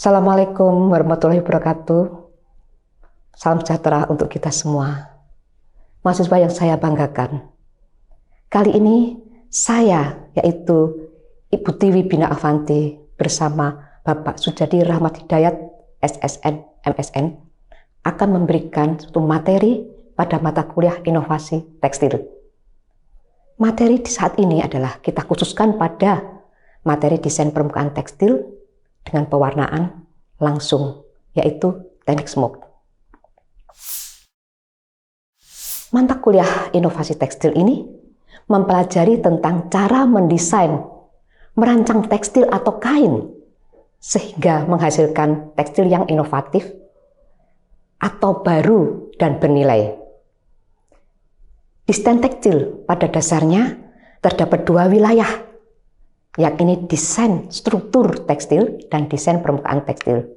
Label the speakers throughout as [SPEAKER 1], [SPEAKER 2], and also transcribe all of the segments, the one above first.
[SPEAKER 1] Assalamualaikum warahmatullahi wabarakatuh. Salam sejahtera untuk kita semua. Mahasiswa yang saya banggakan. Kali ini saya, yaitu Ibu Tiwi Bina Avanti bersama Bapak Sujadi Rahmat Hidayat, SSN, MSN, akan memberikan suatu materi pada mata kuliah inovasi tekstil. Materi di saat ini adalah kita khususkan pada materi desain permukaan tekstil dengan pewarnaan langsung, yaitu teknik smoke. Mata kuliah inovasi tekstil ini mempelajari tentang cara mendesain, merancang tekstil atau kain, sehingga menghasilkan tekstil yang inovatif atau baru dan bernilai. Desain tekstil pada dasarnya terdapat dua wilayah, yakni desain struktur tekstil dan desain permukaan tekstil.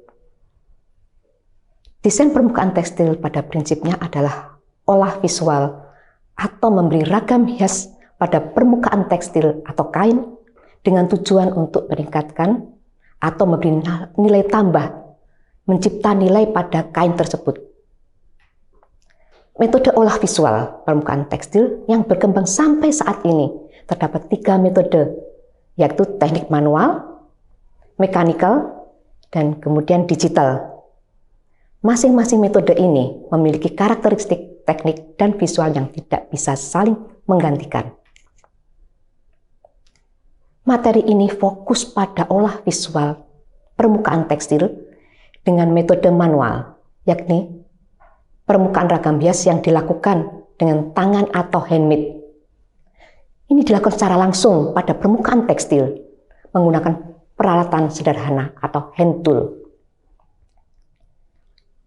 [SPEAKER 1] Desain permukaan tekstil pada prinsipnya adalah olah visual atau memberi ragam hias pada permukaan tekstil atau kain dengan tujuan untuk meningkatkan atau memberi nilai tambah, mencipta nilai pada kain tersebut. Metode olah visual permukaan tekstil yang berkembang sampai saat ini terdapat 3 metode, yaitu teknik manual, mechanical, dan kemudian digital. Masing-masing metode ini memiliki karakteristik teknik dan visual yang tidak bisa saling menggantikan. Materi ini fokus pada olah visual permukaan tekstil dengan metode manual, yakni permukaan ragam hias yang dilakukan dengan tangan atau handmade. Ini dilakukan secara langsung pada permukaan tekstil menggunakan peralatan sederhana atau hand tool.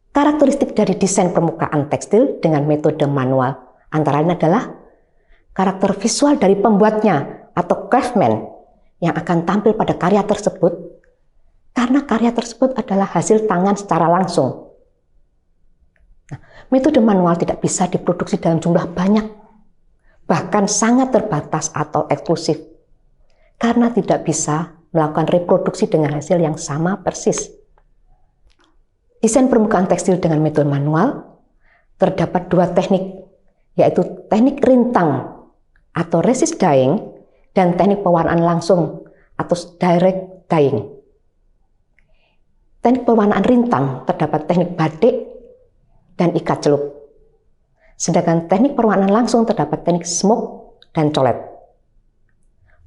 [SPEAKER 1] Karakteristik dari desain permukaan tekstil dengan metode manual antara lain adalah karakter visual dari pembuatnya atau craftsman yang akan tampil pada karya tersebut karena karya tersebut adalah hasil tangan secara langsung. Metode manual tidak bisa diproduksi dalam jumlah banyak, bahkan sangat terbatas atau eksklusif, karena tidak bisa melakukan reproduksi dengan hasil yang sama persis. Desain permukaan tekstil dengan metode manual terdapat 2 teknik, yaitu teknik rintang atau resist dyeing dan teknik pewarnaan langsung atau direct dyeing. Teknik pewarnaan rintang terdapat teknik batik dan ikat celup. Sedangkan teknik perwarnaan langsung terdapat teknik smoke dan colet.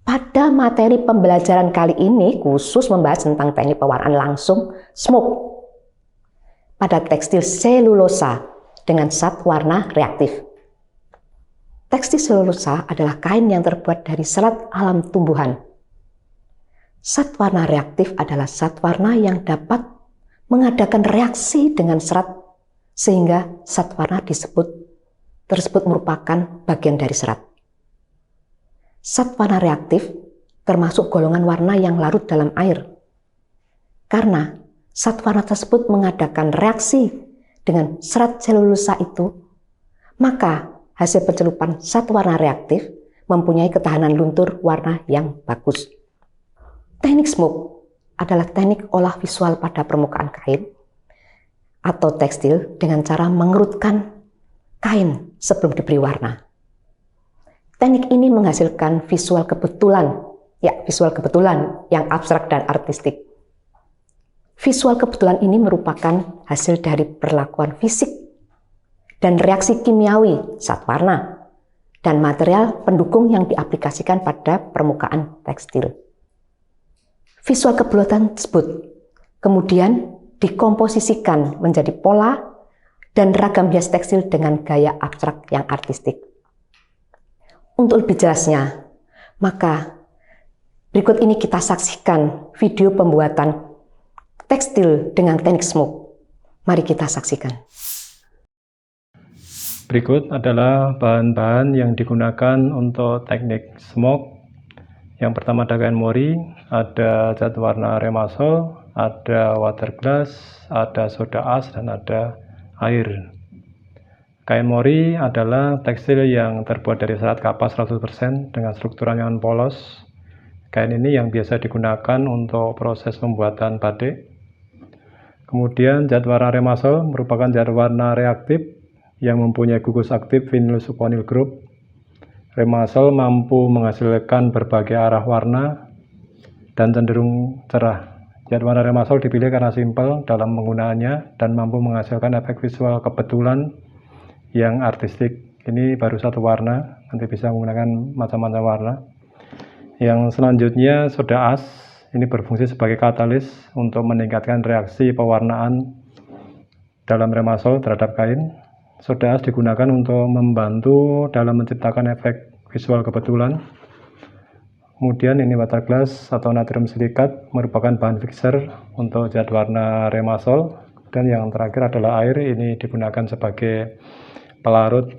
[SPEAKER 1] Pada materi pembelajaran kali ini khusus membahas tentang teknik pewarnaan langsung smoke pada tekstil selulosa dengan zat warna reaktif. Tekstil selulosa adalah kain yang terbuat dari serat alam tumbuhan. Zat warna reaktif adalah zat warna yang dapat mengadakan reaksi dengan serat sehingga zat warna tersebut merupakan bagian dari serat. Zat warna reaktif termasuk golongan warna yang larut dalam air. Karena zat warna tersebut mengadakan reaksi dengan serat selulosa itu, maka hasil pencelupan zat warna reaktif mempunyai ketahanan luntur warna yang bagus. Teknik smoke adalah teknik olah visual pada permukaan kain atau tekstil dengan cara mengerutkan kain sebelum diberi warna. Teknik ini menghasilkan visual kebetulan yang abstrak dan artistik. Visual kebetulan ini merupakan hasil dari perlakuan fisik dan reaksi kimiawi zat warna dan material pendukung yang diaplikasikan pada permukaan tekstil. Visual kebetulan tersebut kemudian dikomposisikan menjadi pola dan ragam hias tekstil dengan gaya abstrak yang artistik. Untuk lebih jelasnya, maka berikut ini kita saksikan video pembuatan tekstil dengan teknik smoke. Mari kita saksikan.
[SPEAKER 2] Berikut adalah bahan-bahan yang digunakan untuk teknik smoke. Yang pertama ada kain mori, ada zat warna remasol, ada water glass, ada soda as, dan ada air. Kain mori adalah tekstil yang terbuat dari serat kapas 100% dengan struktur yang polos. Kain ini yang biasa digunakan untuk proses pembuatan batik. Kemudian zat warna remasol merupakan zat warna reaktif yang mempunyai gugus aktif vinyl sulfonyl group. Remasol mampu menghasilkan berbagai arah warna dan cenderung cerah. Zat warna remasol dipilih karena simpel dalam penggunaannya dan mampu menghasilkan efek visual kebetulan yang artistik. Ini baru satu warna, nanti bisa menggunakan macam-macam warna. Yang selanjutnya soda as, ini berfungsi sebagai katalis untuk meningkatkan reaksi pewarnaan dalam remasol terhadap kain. Soda as digunakan untuk membantu dalam menciptakan efek visual kebetulan. Kemudian ini water glass atau natrium silikat merupakan bahan fixer untuk zat warna remasol. Dan yang terakhir adalah air, ini digunakan sebagai pelarut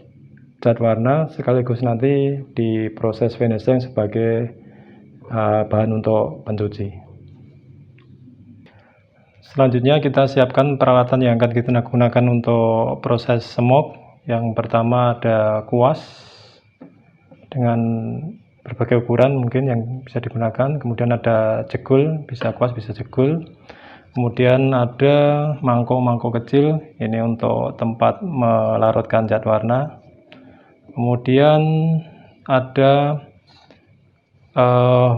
[SPEAKER 2] zat warna sekaligus nanti diproses finishing sebagai bahan untuk pencuci. Selanjutnya kita siapkan peralatan yang akan kita gunakan untuk proses smoke. Yang pertama ada kuas dengan berbagai ukuran mungkin yang bisa digunakan. Kemudian ada jegul, bisa kuas bisa jegul. Kemudian ada mangkok-mangkok kecil, ini untuk tempat melarutkan zat warna. Kemudian ada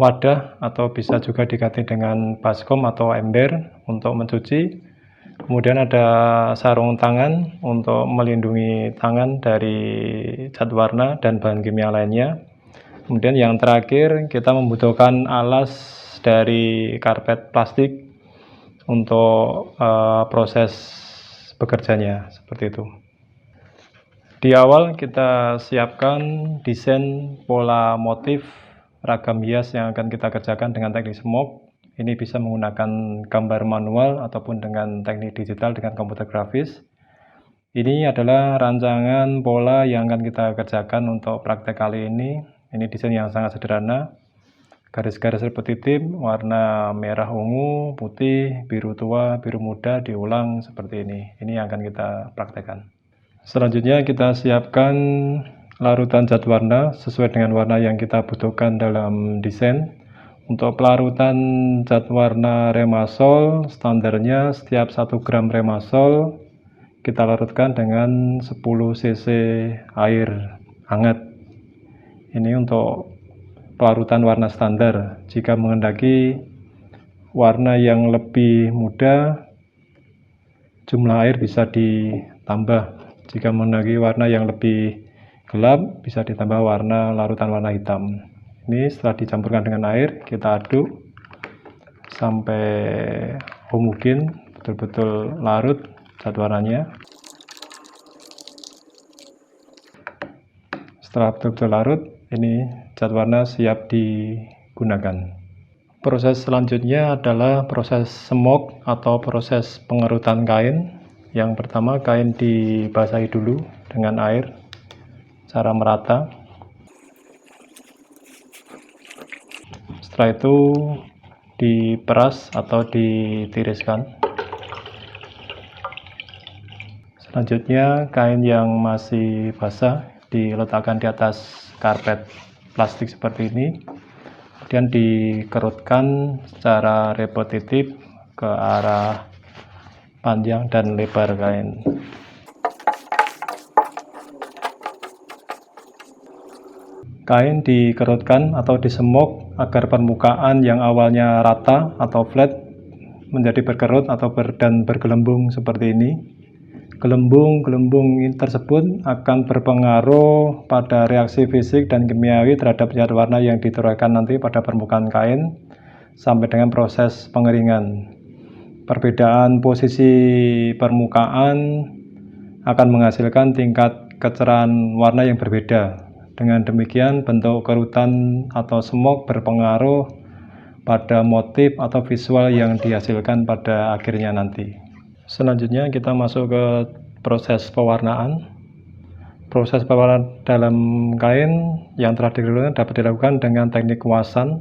[SPEAKER 2] wadah atau bisa juga diganti dengan baskom atau ember untuk mencuci. Kemudian ada sarung tangan untuk melindungi tangan dari zat warna dan bahan kimia lainnya. Kemudian yang terakhir kita membutuhkan alas dari karpet plastik untuk proses bekerjanya, seperti itu. Di awal kita siapkan desain pola motif ragam hias yang akan kita kerjakan dengan teknik smoke. Ini bisa menggunakan gambar manual ataupun dengan teknik digital dengan komputer grafis. Ini adalah rancangan pola yang akan kita kerjakan untuk praktek kali ini. Ini desain yang sangat sederhana. Garis-garis repetitif, warna merah ungu, putih, biru tua, biru muda diulang seperti ini. Ini yang akan kita praktekkan. Selanjutnya kita siapkan larutan zat warna sesuai dengan warna yang kita butuhkan dalam desain. Untuk pelarutan zat warna remasol, standarnya setiap 1 gram remasol kita larutkan dengan 10 cc air hangat. Ini untuk pelarutan warna standar. Jika menghendaki warna yang lebih muda, jumlah air bisa ditambah. Jika menghendaki warna yang lebih gelap, bisa ditambah larutan warna hitam. Ini setelah dicampurkan dengan air, kita aduk sampai homogen, betul-betul larut zat warnanya. Setelah betul-betul larut, ini zat warna siap digunakan. Proses selanjutnya adalah proses smoke atau proses pengerutan kain. Yang pertama, kain dibasahi dulu dengan air secara merata. Setelah itu diperas atau ditiriskan. Selanjutnya, kain yang masih basah diletakkan di atas karpet plastik seperti ini, kemudian dikerutkan secara repetitif ke arah panjang dan lebar kain. Kain dikerutkan atau disemok agar permukaan yang awalnya rata atau flat menjadi berkerut atau dan bergelembung seperti ini. Gelembung-gelembung tersebut akan berpengaruh pada reaksi fisik dan kimiawi terhadap zat warna yang diturunkan nanti pada permukaan kain sampai dengan proses pengeringan. Perbedaan posisi permukaan akan menghasilkan tingkat kecerahan warna yang berbeda. Dengan demikian, bentuk kerutan atau smoke berpengaruh pada motif atau visual yang dihasilkan pada akhirnya nanti. Selanjutnya kita masuk ke proses pewarnaan. Proses pewarnaan dalam kain yang telah dilakukan dapat dilakukan dengan teknik kuasan,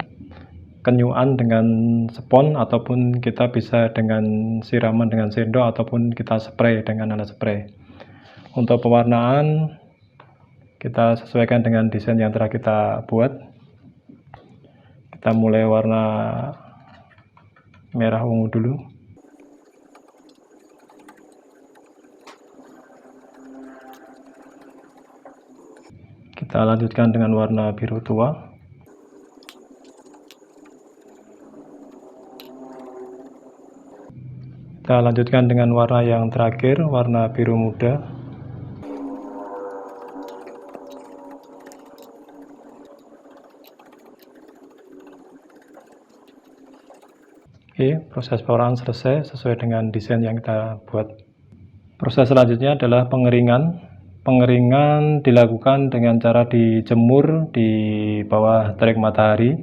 [SPEAKER 2] kenyuan dengan spons, ataupun kita bisa dengan siraman dengan sendok, ataupun kita spray dengan alat spray. Untuk pewarnaan kita sesuaikan dengan desain yang telah kita buat. Kita mulai warna merah ungu dulu. Kita lanjutkan dengan warna biru tua. Kita lanjutkan dengan warna yang terakhir, warna biru muda. Oke, proses pewarnaan selesai sesuai dengan desain yang kita buat. Proses selanjutnya adalah pengeringan. Pengeringan dilakukan dengan cara dijemur di bawah terik matahari.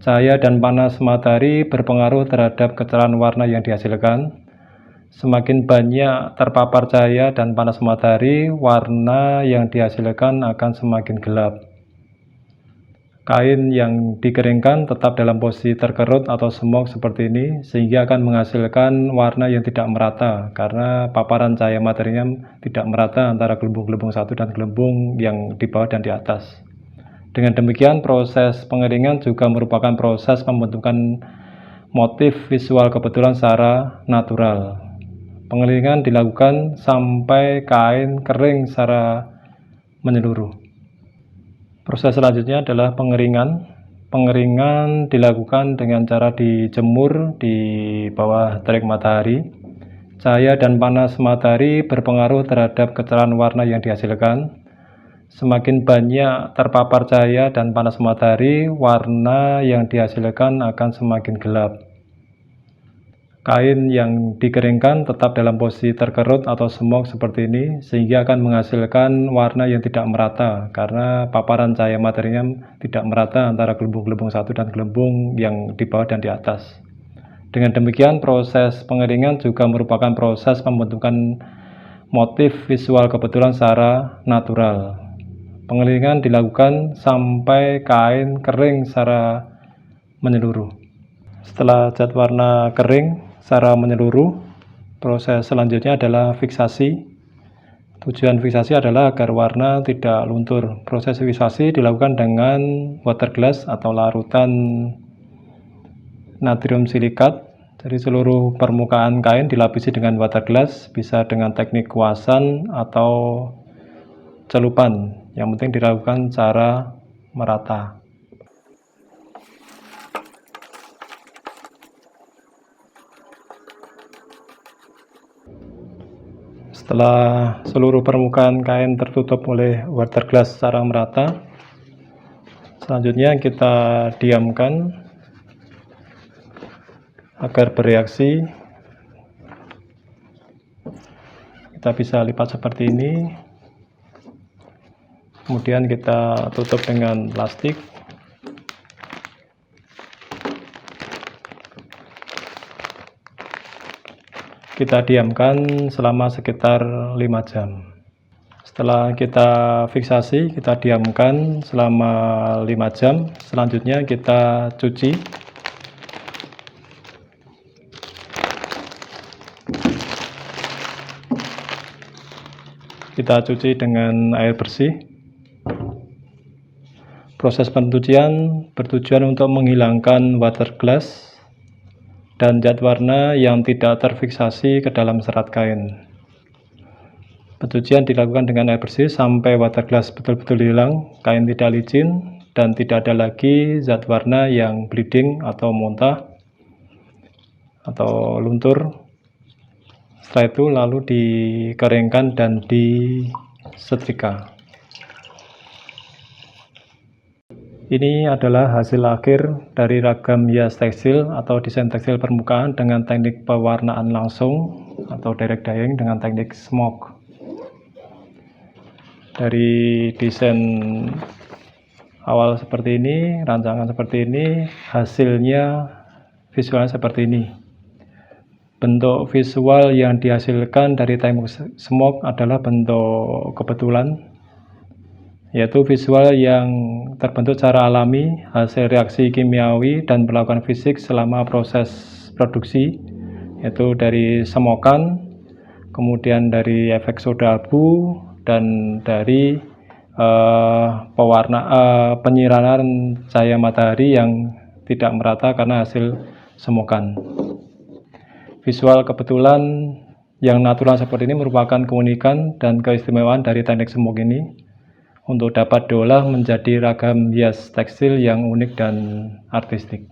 [SPEAKER 2] Cahaya dan panas matahari berpengaruh terhadap kecerahan warna yang dihasilkan. Semakin banyak terpapar cahaya dan panas matahari, warna yang dihasilkan akan semakin gelap. Kain yang dikeringkan tetap dalam posisi terkerut atau smoke seperti ini, sehingga akan menghasilkan warna yang tidak merata karena paparan cahaya materinya tidak merata antara gelembung-gelembung satu dan gelembung yang di bawah dan di atas. Dengan demikian, proses pengeringan juga merupakan proses pembentukan motif visual kebetulan secara natural. Pengeringan dilakukan sampai kain kering secara menyeluruh. Proses selanjutnya adalah pengeringan. Pengeringan dilakukan dengan cara dijemur di bawah terik matahari. Cahaya dan panas matahari berpengaruh terhadap kecerahan warna yang dihasilkan. Semakin banyak terpapar cahaya dan panas matahari, warna yang dihasilkan akan semakin gelap. Kain yang dikeringkan tetap dalam posisi terkerut atau smoke seperti ini, sehingga akan menghasilkan warna yang tidak merata karena paparan cahaya materinya tidak merata antara gelembung-gelembung satu dan gelembung yang di bawah dan di atas. Dengan demikian, proses pengeringan juga merupakan proses pembentukan motif visual kebetulan secara natural. Pengeringan dilakukan sampai kain kering secara menyeluruh. Setelah cat warna kering secara menyeluruh, proses selanjutnya adalah fiksasi. Tujuan fiksasi adalah agar warna tidak luntur. Proses fiksasi dilakukan dengan water glass atau larutan natrium silikat. Jadi seluruh permukaan kain dilapisi dengan water glass, bisa dengan teknik kuasan atau celupan. Yang penting dilakukan secara merata. Setelah seluruh permukaan kain tertutup oleh water glass secara merata, selanjutnya kita diamkan agar bereaksi. Kita bisa lipat seperti ini, kemudian kita tutup dengan plastik. Kita diamkan selama sekitar 5 jam. Setelah kita fiksasi, kita diamkan selama 5 jam. Selanjutnya kita cuci. Kita cuci dengan air bersih. Proses pencucian bertujuan untuk menghilangkan water glass dan zat warna yang tidak terfiksasi ke dalam serat kain. Pencucian dilakukan dengan air bersih sampai water glass betul-betul hilang, kain tidak licin, dan tidak ada lagi zat warna yang bleeding atau muntah atau luntur. Setelah itu lalu dikeringkan dan disetrika. Ini adalah hasil akhir dari ragam hias tekstil atau desain tekstil permukaan dengan teknik pewarnaan langsung atau direct dyeing dengan teknik smoke. Dari desain awal seperti ini, rancangan seperti ini, hasilnya visualnya seperti ini. Bentuk visual yang dihasilkan dari teknik smoke adalah bentuk kebetulan, yaitu visual yang terbentuk secara alami hasil reaksi kimiawi dan melakukan fisik selama proses produksi, yaitu dari semokan, kemudian dari efek soda abu, dan dari penyiraman cahaya matahari yang tidak merata karena hasil semokan. Visual kebetulan yang natural seperti ini merupakan keunikan dan keistimewaan dari teknik smoke ini. untuk dapat diolah menjadi ragam hias tekstil yang unik dan artistik.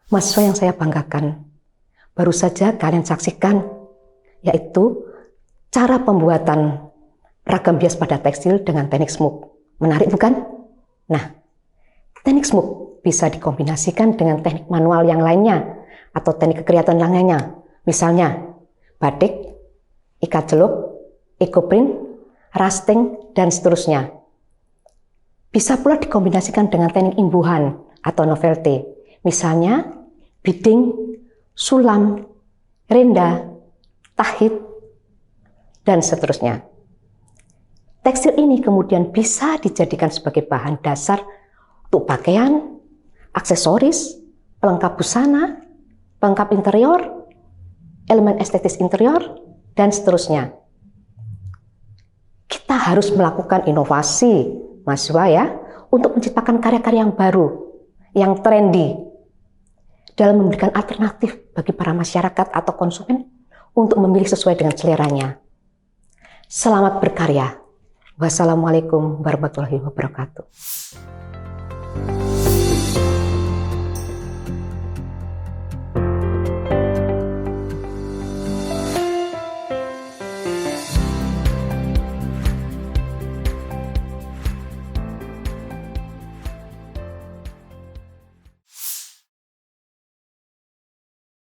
[SPEAKER 1] Mahasiswa yang saya banggakan, baru saja kalian saksikan, yaitu cara pembuatan ragam hias pada tekstil dengan teknik smoke. Menarik bukan? Nah, teknik smoke bisa dikombinasikan dengan teknik manual yang lainnya atau teknik kekreativan yang lainnya. Misalnya, batik, ikat celup, ecoprint, rasting, dan seterusnya. Bisa pula dikombinasikan dengan teknik imbuhan atau novelty. Misalnya, beading, sulam, renda, tahit, dan seterusnya. Tekstil ini kemudian bisa dijadikan sebagai bahan dasar untuk pakaian, aksesoris, pelengkap busana, pelengkap interior, elemen estetis interior, dan seterusnya. Kita harus melakukan inovasi, mahasiswa ya, untuk menciptakan karya-karya yang baru, yang trendy, dalam memberikan alternatif bagi para masyarakat atau konsumen untuk memilih sesuai dengan seleranya. Selamat berkarya. Wassalamualaikum warahmatullahi wabarakatuh.